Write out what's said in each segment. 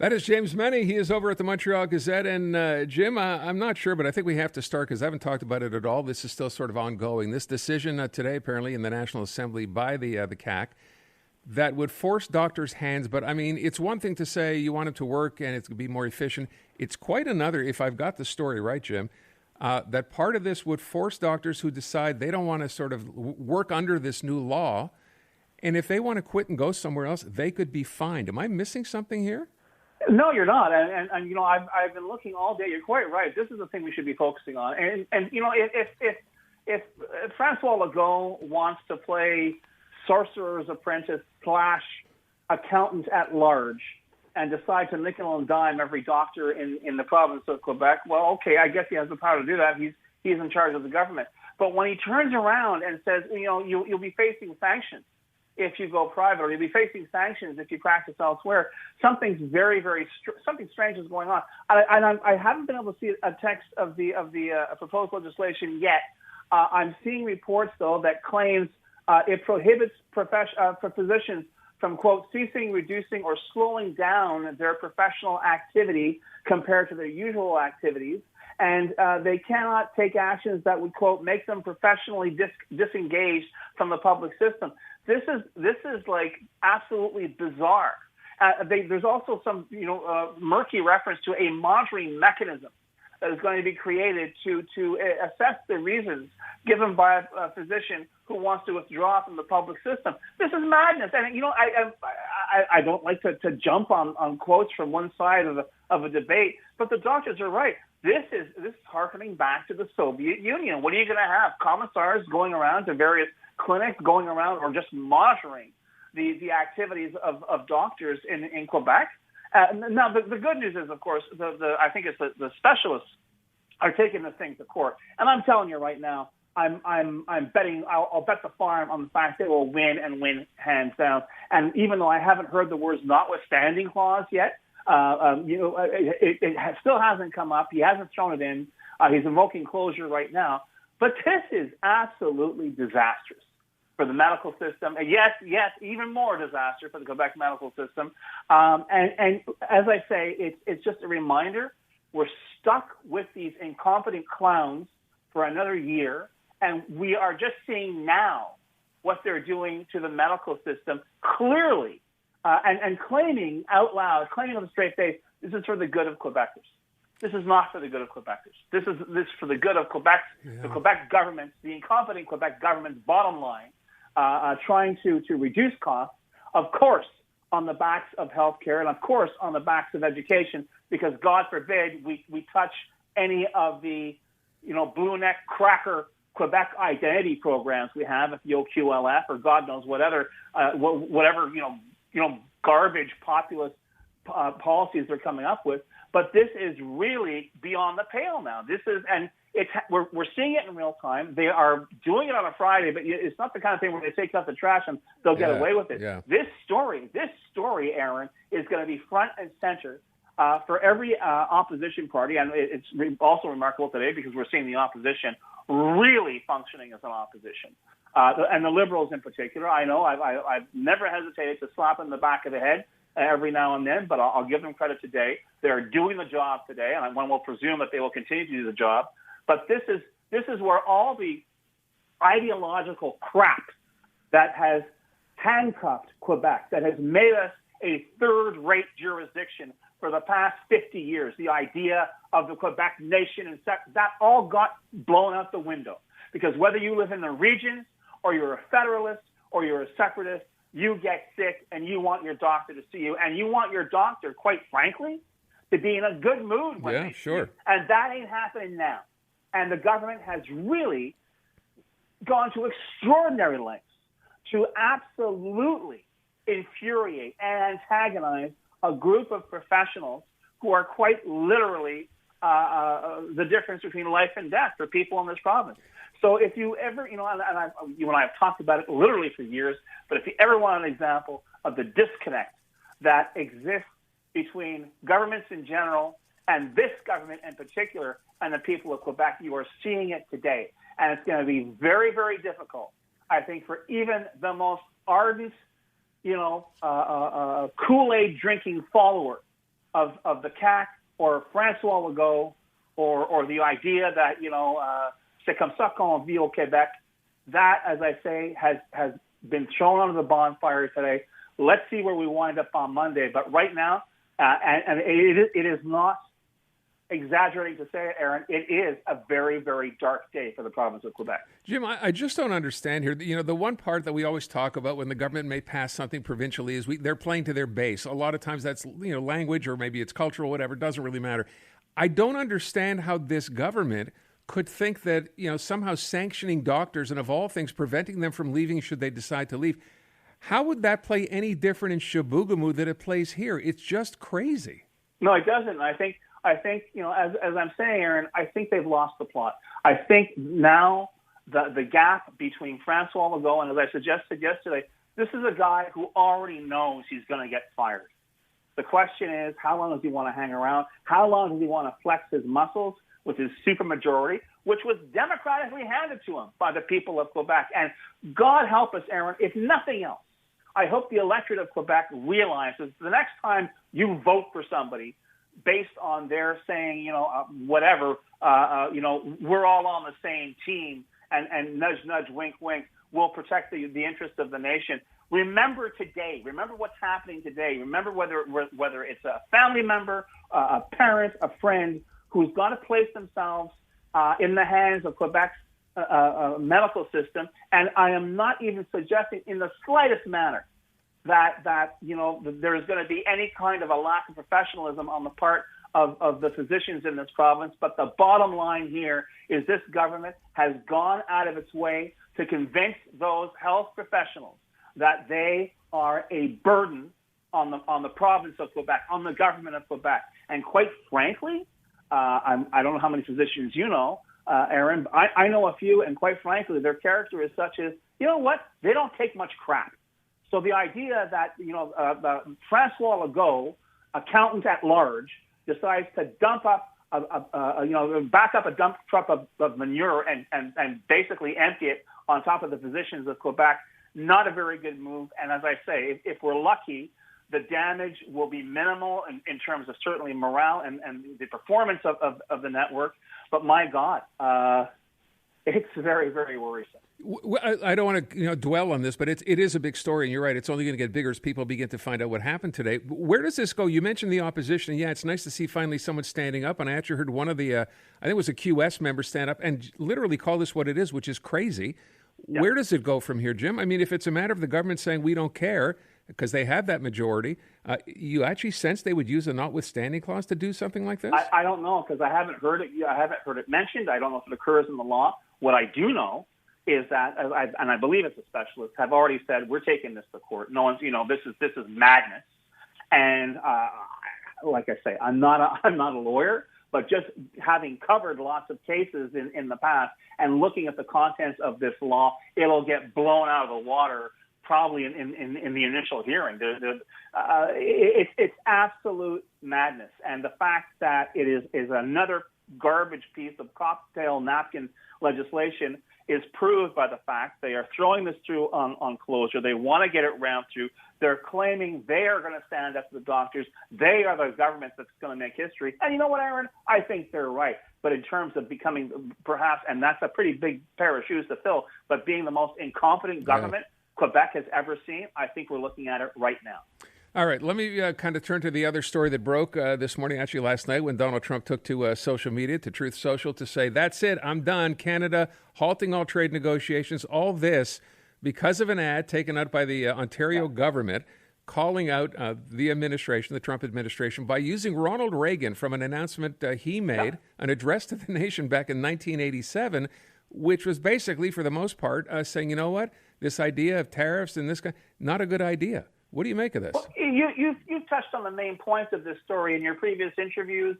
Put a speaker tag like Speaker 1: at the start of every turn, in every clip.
Speaker 1: That is James Mennie. He is over at the Montreal Gazette. And Jim, I'm not sure, but I think we have to start because I haven't talked about it at all. This is still sort of ongoing. This decision today, apparently, in the National Assembly by the CAC that would force doctors' hands. But, I mean, it's one thing to say you want it to work and it's going to be more efficient. It's quite another, if I've got the story right, Jim, that part of this would force doctors who decide they don't want to sort of work under this new law. And if they want to quit and go somewhere else, they could be fined. Am I missing something here?
Speaker 2: No, you're not. And you know, I've been looking all day. You're quite right. This is the thing we should be focusing on. And you know, if Francois Legault wants to play sorcerer's apprentice / accountant at large and decide to nickel and dime every doctor in the province of Quebec, well, okay, I guess he has the power to do that. He's in charge of the government. But when he turns around and says, you know, you'll be facing sanctions if you go private, or you'll be facing sanctions if you practice elsewhere, something's something strange is going on. I haven't been able to see a text of the proposed legislation yet. I'm seeing reports, though, that claims it prohibits for physicians from, quote, ceasing, reducing, or slowing down their professional activity compared to their usual activities. And they cannot take actions that would, quote, make them professionally disengaged from the public system. This is like absolutely bizarre. There's also some, murky reference to a monitoring mechanism that is going to be created to assess the reasons given by a physician who wants to withdraw from the public system. This is madness. And, you know, I don't like to jump on quotes from one side of a debate, but the doctors are right. This is harkening back to the Soviet Union. What are you going to have? Commissars going around to various clinics, going around or just monitoring the activities of doctors in Quebec? Now, the good news is, of course, I think it's the specialists are taking this thing to court. And I'm telling you right now, I'm betting, I'll bet the farm on the fact they will win and win hands down. And even though I haven't heard the words notwithstanding clause yet, it still hasn't come up. He hasn't thrown it in. He's invoking closure right now. But this is absolutely disastrous for the medical system. And yes, even more disaster for the Quebec medical system. And as I say, it's just a reminder. We're stuck with these incompetent clowns for another year. And we are just seeing now what they're doing to the medical system clearly. And claiming out loud, claiming on a straight face, this is for the good of Quebecers. This is not for the good of Quebecers. This is for the good of Quebec, the Quebec government, the incompetent Quebec government's bottom line, trying to reduce costs, of course, on the backs of healthcare and, of course, on the backs of education, because God forbid we touch any of the, blue neck cracker Quebec identity programs we have, at the OQLF or God knows whatever, garbage populist policies they're coming up with. But this is really beyond the pale now. We're seeing it in real time. They are doing it on a Friday, but it's not the kind of thing where they take out the trash and they'll get away with it. Yeah. This story, Aaron, is going to be front and center for every opposition party. And it's also remarkable today because we're seeing the opposition really functioning as an opposition. And the Liberals in particular. I know I've never hesitated to slap them in the back of the head every now and then, but I'll give them credit today. They're doing the job today, and one will presume that they will continue to do the job. But this is where all the ideological crap that has handcuffed Quebec, that has made us a third-rate jurisdiction for the past 50 years, the idea of the Quebec nation, and that all got blown out the window. Because whether you live in the regions or you're a federalist or you're a separatist, you get sick and you want your doctor to see you. And you want your doctor, quite frankly, to be in a good mood when they see you. And that ain't happening now. And the government has really gone to extraordinary lengths to absolutely infuriate and antagonize a group of professionals who are quite literally the difference between life and death for people in this province. So if you ever, you and I have talked about it literally for years, but if you ever want an example of the disconnect that exists between governments in general and this government in particular and the people of Quebec, you are seeing it today. And it's going to be very, very difficult, I think, for even the most ardent, Kool-Aid drinking follower of the CAQ or Francois Legault or the idea that, c'est comme ça qu'on vit au Québec, that, as I say, has been thrown under the bonfire today. Let's see where we wind up on Monday. But right now, and it is not exaggerating to say it, Aaron, it is a very, very dark day for the province of Quebec.
Speaker 1: Jim, I just don't understand here. The one part that we always talk about when the government may pass something provincially is they're playing to their base. A lot of times that's language or maybe it's cultural, whatever. It doesn't really matter. I don't understand how this government could think that somehow sanctioning doctors and of all things preventing them from leaving should they decide to leave. How would that play any different in Chibougamau than it plays here? It's just crazy.
Speaker 2: No, it doesn't. I think as I'm saying, Aaron, I think they've lost the plot. I think now the gap between Francois Legault and, as I suggested yesterday, this is a guy who already knows he's going to get fired. The question is, how long does he want to hang around? How long does he want to flex his muscles with his supermajority, which was democratically handed to him by the people of Quebec? And God help us, Aaron, if nothing else, I hope the electorate of Quebec realizes the next time you vote for somebody based on their saying, whatever, we're all on the same team and nudge, nudge, wink, wink, we'll protect the interests of the nation. Remember today. Remember what's happening today. Remember whether it's a family member, a parent, a friend who's got to place themselves in the hands of Quebec's medical system. And I am not even suggesting in the slightest manner that there is going to be any kind of a lack of professionalism on the part of the physicians in this province. But the bottom line here is this government has gone out of its way to convince those health professionals that they are a burden on the province of Quebec, on the government of Quebec. And quite frankly, I don't know how many physicians you know, Aaron, but I know a few, and quite frankly, their character is such as, you know what, they don't take much crap. So the idea that, Francois Legault, accountant at large, decides to dump up, back up a dump truck of manure and basically empty it on top of the physicians of Quebec, not a very good move. And as I say, if we're lucky, the damage will be minimal in terms of certainly morale and the performance of the network. But my God, it's very, very worrisome.
Speaker 1: I don't want to dwell on this, but it is a big story, and you're right. It's only going to get bigger as people begin to find out what happened today. Where does this go? You mentioned the opposition, and yeah, it's nice to see finally someone standing up. And I actually heard one of the, I think it was a QS member, stand up and literally call this what it is, which is crazy. Yeah. Where does it go from here, Jim? I mean, if it's a matter of the government saying we don't care because they have that majority, you actually sense they would use a notwithstanding clause to do something like this?
Speaker 2: I don't know, because I haven't heard it. I haven't heard it mentioned. I don't know if it occurs in the law. What I do know is that, and I believe it's a specialist, have already said we're taking this to court. No one's, this is madness. And like I say, I'm not a lawyer, but just having covered lots of cases in the past and looking at the contents of this law, it'll get blown out of the water probably in the initial hearing. It's absolute madness. And the fact that it is another garbage piece of cocktail napkin legislation is proved by the fact they are throwing this through on closure. They want to get it round through. They're claiming they are going to stand up to the doctors. They are the government that's going to make history. And you know what, Aaron? I think they're right. But in terms of becoming perhaps, and that's a pretty big pair of shoes to fill, but being the most incompetent government Quebec has ever seen, I think we're looking at it right now.
Speaker 1: All right, let me kind of turn to the other story that broke this morning, actually last night, when Donald Trump took to social media, to Truth Social, to say, that's it, I'm done. Canada halting all trade negotiations, all this because of an ad taken out by the Ontario government calling out the administration, the Trump administration, by using Ronald Reagan from an announcement he made, an address to the nation back in 1987, which was basically, for the most part, saying, you know what, this idea of tariffs and this guy, not a good idea. What do you make of this?
Speaker 2: Well, you've touched on the main points of this story in your previous interviews.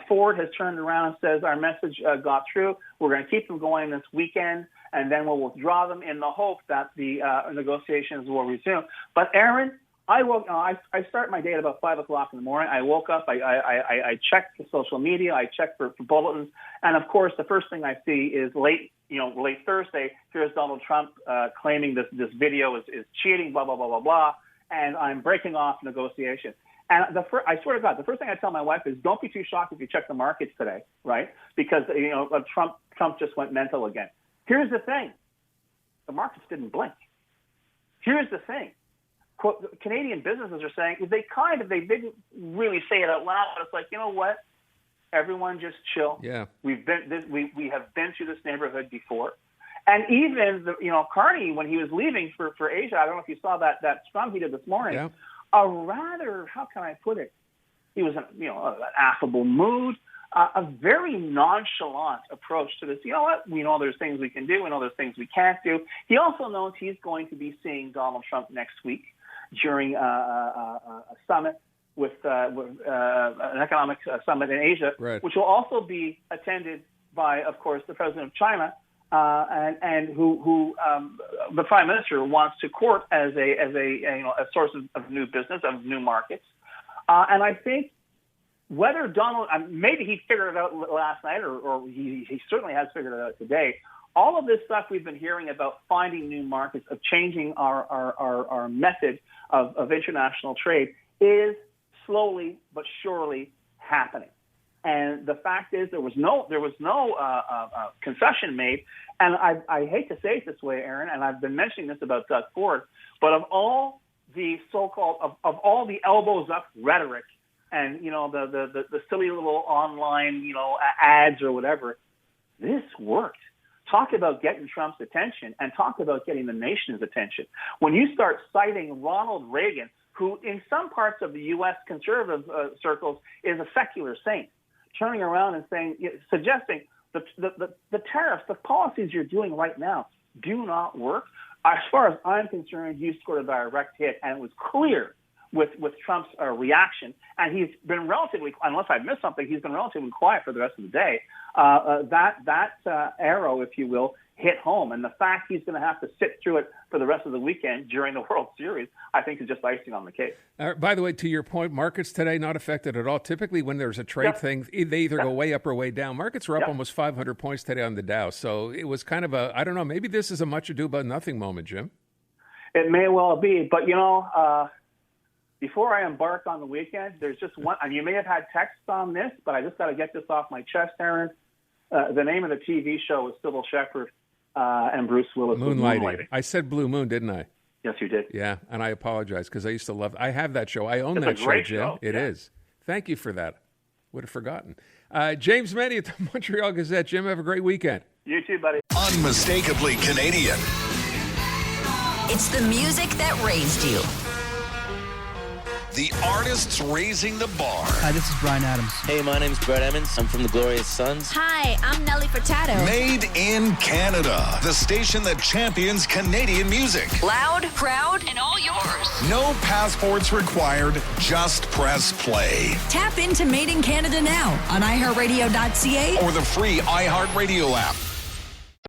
Speaker 2: Ford has turned around and says our message got through. We're going to keep them going this weekend, and then we'll withdraw them in the hope that the negotiations will resume. But Aaron, I start my day at about 5 o'clock in the morning. I woke up, I checked the social media, I checked for bulletins, and of course the first thing I see is late Thursday, here's Donald Trump claiming this video is cheating, blah, blah, blah, blah, blah, and I'm breaking off negotiation. And I swear to God, the first thing I tell my wife is, don't be too shocked if you check the markets today, right? Because Trump just went mental again. Here's the thing: the markets didn't blink. Here's the thing: Canadian businesses are saying they didn't really say it out loud, but it's like, you know what? Everyone just chill.
Speaker 1: Yeah,
Speaker 2: we have been through this neighborhood before. And even Carney, when he was leaving for Asia, I don't know if you saw that scrum he did this morning.
Speaker 1: Yeah.
Speaker 2: A rather, how can I put it? He was in an affable mood, a very nonchalant approach to this. You know what? We know there's things we can do. We know there's things we can't do. He also knows he's going to be seeing Donald Trump next week during a summit with an economic summit in Asia,
Speaker 1: right,
Speaker 2: which will also be attended by, of course, the president of China. And who the prime minister wants to court as a source of new business, of new markets. And I think whether Donald, maybe he figured it out last night, or he certainly has figured it out today. All of this stuff we've been hearing about finding new markets, of changing our method of international trade, is slowly but surely happening. And the fact is, there was no concession made. And I hate to say it this way, Aaron, and I've been mentioning this about Doug Ford, but of all the so-called of all the elbows up rhetoric, and the silly little online ads or whatever, this worked. Talk about getting Trump's attention, and talk about getting the nation's attention. When you start citing Ronald Reagan, who in some parts of the U.S. conservative circles is a secular saint, turning around and suggesting the tariffs, the policies you're doing right now do not work. As far as I'm concerned, you scored a direct hit, and it was clear with Trump's reaction. And he's been relatively, unless I've missed something, he's been relatively quiet for the rest of the day. That arrow, if you will, hit home. And the fact he's going to have to sit through it for the rest of the weekend during the World Series, I think, is just icing on the cake.
Speaker 1: By the way, to your point, markets today not affected at all. Typically, when there's a trade thing, they either go way up or way down. Markets were up almost 500 points today on the Dow. So it was kind of I don't know, maybe this is a much ado about nothing moment, Jim.
Speaker 2: It may well be. But, before I embark on the weekend, there's just one, and you may have had texts on this, but I just got to get this off my chest, Aaron. The name of the TV show is Sybil Shepherd and Bruce Willis. Moonlighting.
Speaker 1: I said Blue Moon, didn't I?
Speaker 2: Yes, you did.
Speaker 1: Yeah, and I apologize because I used to love. I have that show. I own that show, Jim. It is. Thank you for that. Would have forgotten. James Mennie at the Montreal Gazette. Jim, have a great weekend.
Speaker 2: You too, buddy.
Speaker 3: Unmistakably Canadian.
Speaker 4: It's the music that raised you.
Speaker 3: The artists raising the bar.
Speaker 5: Hi, this is Bryan Adams.
Speaker 6: Hey, my name's Brett Emmons. I'm from the Glorious Sons.
Speaker 7: Hi, I'm Nelly Furtado.
Speaker 3: Made in Canada. The station that champions Canadian music.
Speaker 4: Loud, proud, and all yours.
Speaker 3: No passports required. Just press play.
Speaker 4: Tap into Made in Canada now on iHeartRadio.ca
Speaker 3: or the free iHeartRadio app.